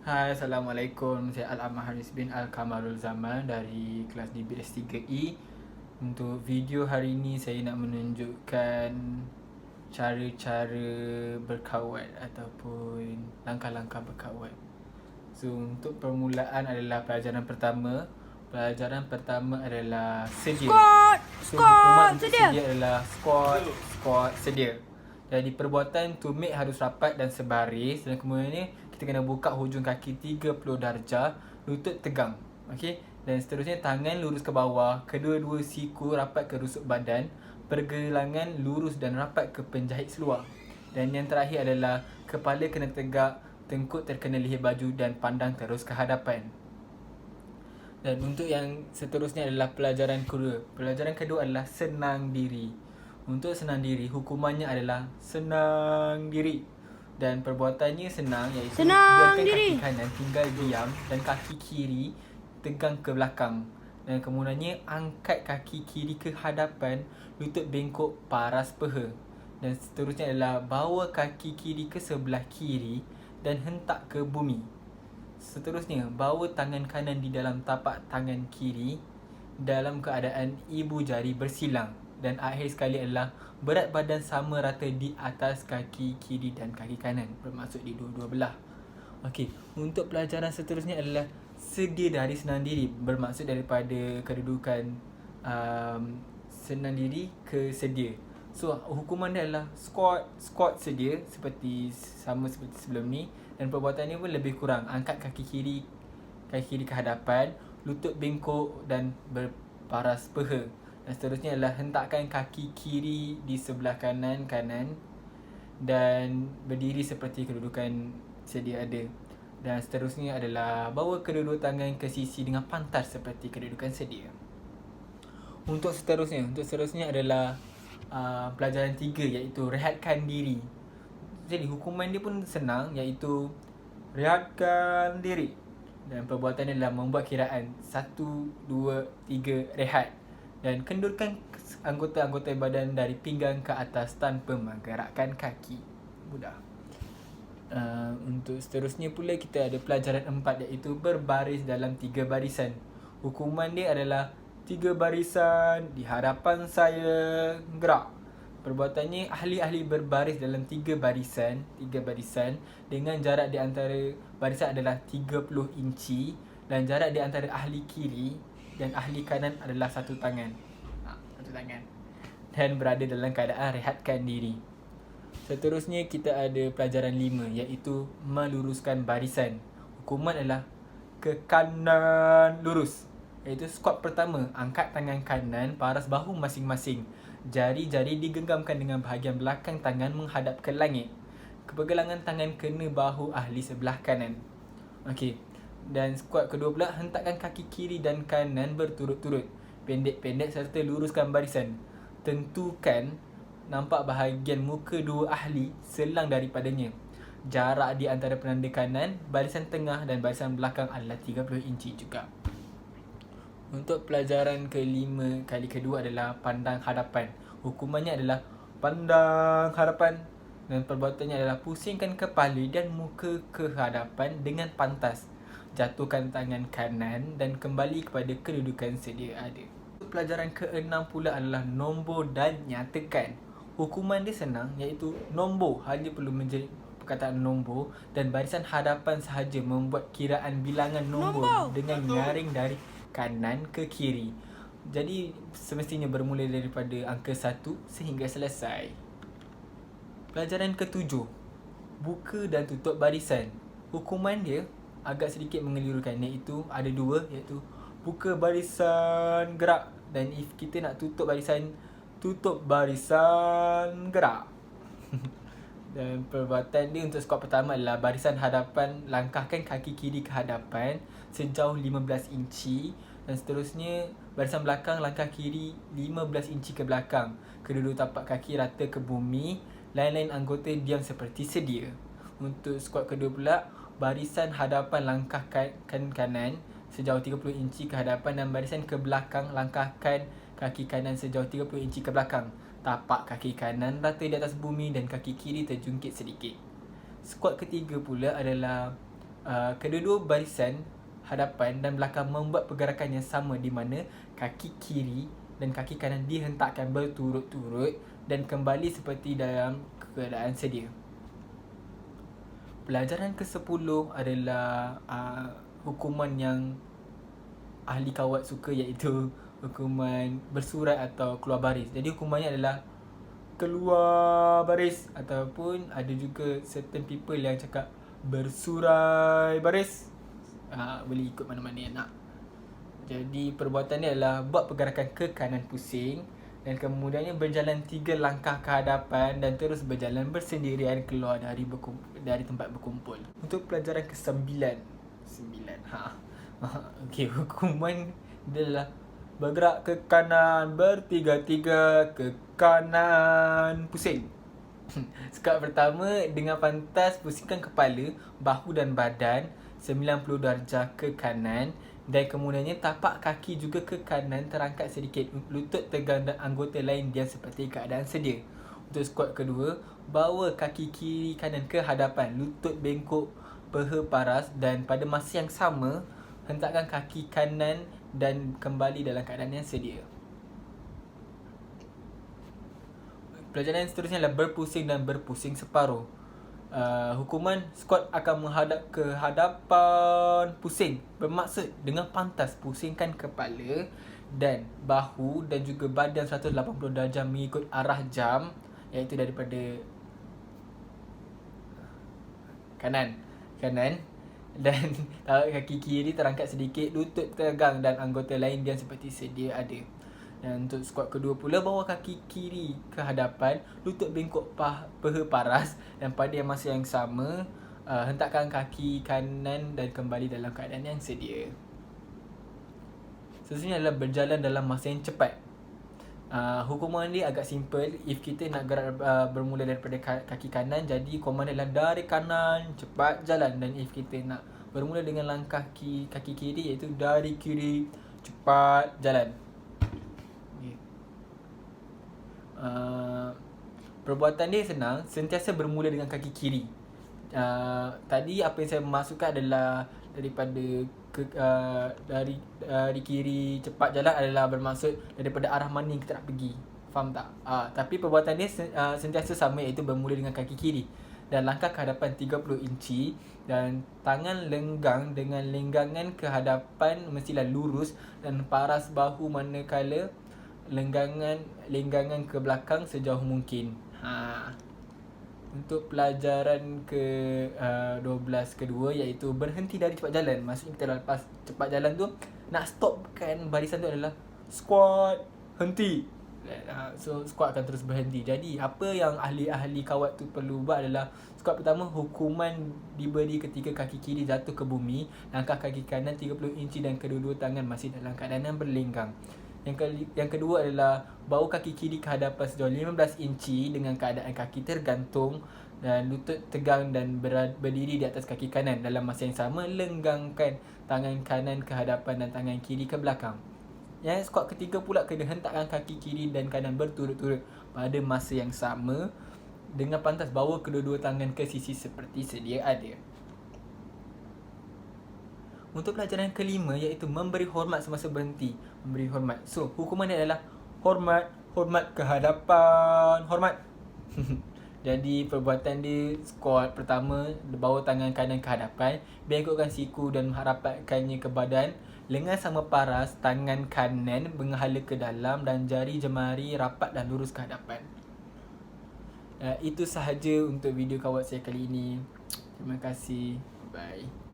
Hai, Assalamualaikum. Saya Al-Ammar Haris bin Al-Kamarul Zaman dari kelas DBS 3E. Untuk video hari ini saya nak menunjukkan cara-cara berkawat ataupun langkah-langkah berkawat. So, untuk permulaan adalah pelajaran pertama. Pelajaran pertama adalah sedia. Squat, So, hukuman squat, untuk sedia. sedia adalah squat, sedia. Jadi perbuatan tumit harus rapat dan sebaris, dan kemudiannya kita kena buka hujung kaki 30 darjah, lutut tegang. Okey. Dan seterusnya tangan lurus ke bawah, kedua-dua siku rapat ke rusuk badan, pergelangan lurus dan rapat ke penjahit seluar. Dan yang terakhir adalah kepala kena tegak, tengkuk terkena leher baju dan pandang terus ke hadapan. Dan untuk yang seterusnya adalah pelajaran kedua. Pelajaran kedua adalah senang diri. Untuk senang diri, hukumannya adalah senang diri. Dan perbuatannya senang, iaitu Senang biarkan diri. kaki kanan tinggal diam dan kaki kiri tegang ke belakang. Dan kemudiannya angkat kaki kiri ke hadapan, lutut bengkok, paras peha. Dan seterusnya adalah bawa kaki kiri ke sebelah kiri dan hentak ke bumi. Seterusnya, bawa tangan kanan di dalam tapak tangan kiri dalam keadaan ibu jari bersilang. Dan akhir sekali adalah berat badan sama rata di atas kaki kiri dan kaki kanan, bermaksud di dua-dua belah. Okey, untuk pelajaran seterusnya adalah sedia dari senang diri, bermaksud daripada kedudukan senang diri ke sedia. So, hukuman dia adalah squat sedia sama seperti sebelum ni, dan perbuatannya pun lebih kurang. Angkat kaki kiri ke hadapan, lutut bengkok dan berparas peha. Dan seterusnya adalah hentakkan kaki kiri di sebelah kanan dan berdiri seperti kedudukan sedia ada. Dan seterusnya adalah bawa kedua-dua tangan ke sisi dengan pantas seperti kedudukan sedia. Untuk seterusnya adalah pelajaran 3, iaitu rehatkan diri. Jadi hukuman dia pun senang, iaitu rehatkan diri. Dan perbuatan dia adalah membuat kiraan 1, 2, 3, rehat. Dan kendurkan anggota-anggota badan dari pinggang ke atas tanpa menggerakkan kaki. Mudah. Untuk seterusnya pula kita ada pelajaran 4, iaitu berbaris dalam 3 barisan. Hukuman dia adalah 3 barisan di hadapan saya, gerak. Perbuatannya, ahli-ahli berbaris dalam 3 barisan dengan jarak di antara barisan adalah 30 inci, dan jarak di antara ahli kiri dan ahli kanan adalah 1 tangan. 1 tangan. Dan berada dalam keadaan rehatkan diri. Seterusnya kita ada pelajaran 5, iaitu meluruskan barisan. Hukuman adalah ke kanan lurus, iaitu squat pertama, angkat tangan kanan paras bahu masing-masing. Jari-jari digenggamkan dengan bahagian belakang tangan menghadap ke langit. Pergelangan tangan kena bahu ahli sebelah kanan. Okey. Dan squat kedua pula, hentakkan kaki kiri dan kanan berturut-turut, pendek-pendek serta luruskan barisan. Tentukan nampak bahagian muka dua ahli selang daripadanya. Jarak di antara penanda kanan, barisan tengah dan barisan belakang adalah 30 inci juga. Untuk pelajaran kelima kali kedua adalah pandang hadapan. Hukumannya adalah pandang hadapan, dan perbuatannya adalah pusingkan kepala dan muka ke hadapan dengan pantas. Jatuhkan tangan kanan dan kembali kepada kedudukan sedia ada. Untuk pelajaran keenam pula adalah nombor dan nyatakan. Hukuman dia senang, iaitu nombor hanya perlu menjadi perkataan nombor, dan barisan hadapan sahaja membuat kiraan bilangan nombor dengan nyaring dari kanan ke kiri. Jadi semestinya bermula daripada angka 1 sehingga selesai. Pelajaran ketujuh, buka dan tutup barisan. Hukuman dia agak sedikit mengelirukan, iaitu ada 2, iaitu buka barisan, gerak. Dan if kita nak tutup barisan gerak. Dan perbuatan dia untuk skor pertama adalah barisan hadapan, langkahkan kaki kiri ke hadapan sejauh 15 inci, dan seterusnya barisan belakang, langkah kiri 15 inci ke belakang. Kedua-dua tapak kaki rata ke bumi, lain-lain anggota diam seperti sedia. Untuk squat kedua pula, barisan hadapan langkahkan kanan sejauh 30 inci ke hadapan, dan barisan ke belakang langkahkan kaki kanan sejauh 30 inci ke belakang. Tapak kaki kanan rata di atas bumi dan kaki kiri terjungkit sedikit. Squat ketiga pula adalah kedua-dua barisan hadapan dan belakang membuat pergerakan yang sama, di mana kaki kiri dan kaki kanan dihentakkan berturut-turut dan kembali seperti dalam keadaan sedia. Pelajaran ke-10 adalah hukuman yang ahli kawat suka, iaitu hukuman bersurat atau keluar baris. Jadi hukumannya adalah keluar baris, ataupun ada juga certain people yang cakap bersurai baris. Boleh ikut mana-mana yang nak. Jadi perbuatan ni adalah buat pergerakan ke kanan pusing dan kemudiannya berjalan 3 langkah ke hadapan dan terus berjalan bersendirian keluar dari tempat berkumpul. Untuk pelajaran ke-9. Okey, hukuman dia adalah bergerak ke kanan bertiga-tiga ke kanan pusing. Skuad pertama, dengan pantas pusingkan kepala, bahu dan badan 90 darjah ke kanan dan kemudiannya tapak kaki juga ke kanan terangkat sedikit, lutut tegang dan anggota lain diam seperti keadaan sedia. Untuk skuad kedua, bawa kaki kiri kanan ke hadapan, lutut bengkok, peha paras dan pada masa yang sama hentakkan kaki kanan dan kembali dalam keadaan yang sedia. Pelajaran yang seterusnya adalah berpusing dan berpusing separuh. Hukuman skuad akan menghadap ke hadapan pusing, bermaksud dengan pantas pusingkan kepala dan bahu dan juga badan 180 darjah mengikut arah jam, iaitu daripada kanan dan kaki kiri terangkat sedikit, lutut tegang dan anggota lain diam seperti sedia ada. Dan untuk skuad kedua pula, bawa kaki kiri ke hadapan, lutut bengkok, peha paras dan pada masa yang sama hentakkan kaki kanan dan kembali dalam keadaan yang sedia. Seterusnya adalah berjalan dalam masa yang cepat. Hukuman dia agak simple. If kita nak gerak bermula daripada kaki kanan, jadi komandan adalah dari kanan cepat jalan. Dan if kita nak bermula dengan langkah kaki kiri, iaitu dari kiri cepat jalan. Perbuatan dia senang, sentiasa bermula dengan kaki kiri. Tadi apa yang saya maksudkan adalah daripada dari kiri cepat jalan adalah bermaksud daripada arah mana yang kita nak pergi. Faham tak? Tapi perbuatan dia sentiasa sama, iaitu bermula dengan kaki kiri dan langkah ke hadapan 30 inci dan tangan lenggang dengan lenggangan ke hadapan mestilah lurus dan paras bahu manakala lenggangan ke belakang sejauh mungkin. Untuk pelajaran ke-12 kedua, iaitu berhenti dari cepat jalan. Maksudnya kita lepas cepat jalan tu, nak stopkan barisan tu adalah squat henti. So squat akan terus berhenti. Jadi apa yang ahli-ahli kawat tu perlu buat adalah, squat pertama, hukuman diberi ketika kaki kiri jatuh ke bumi, langkah kaki kanan 30 inci dan kedua-dua tangan masih dalam keadaan yang berlenggang. Yang kedua adalah bawa kaki kiri ke hadapan sejauh 15 inci dengan keadaan kaki tergantung dan lutut tegang dan berdiri di atas kaki kanan. Dalam masa yang sama, lenggangkan tangan kanan ke hadapan dan tangan kiri ke belakang. Yang skuad ketiga pula, kena hentakkan kaki kiri dan kanan berturut-turut pada masa yang sama dengan pantas, bawa kedua-dua tangan ke sisi seperti sedia ada. Untuk pelajaran kelima, iaitu memberi hormat semasa berhenti. Memberi hormat. So, hukuman dia adalah hormat ke hadapan, hormat. Jadi, perbuatan dia, skuad pertama, bawa tangan kanan ke hadapan, bengkokkan siku dan rapatkannya ke badan, lengan sama paras, tangan kanan menghala ke dalam dan jari jemari rapat dan lurus ke hadapan. Itu sahaja untuk video kawat saya kali ini. Terima kasih. Bye.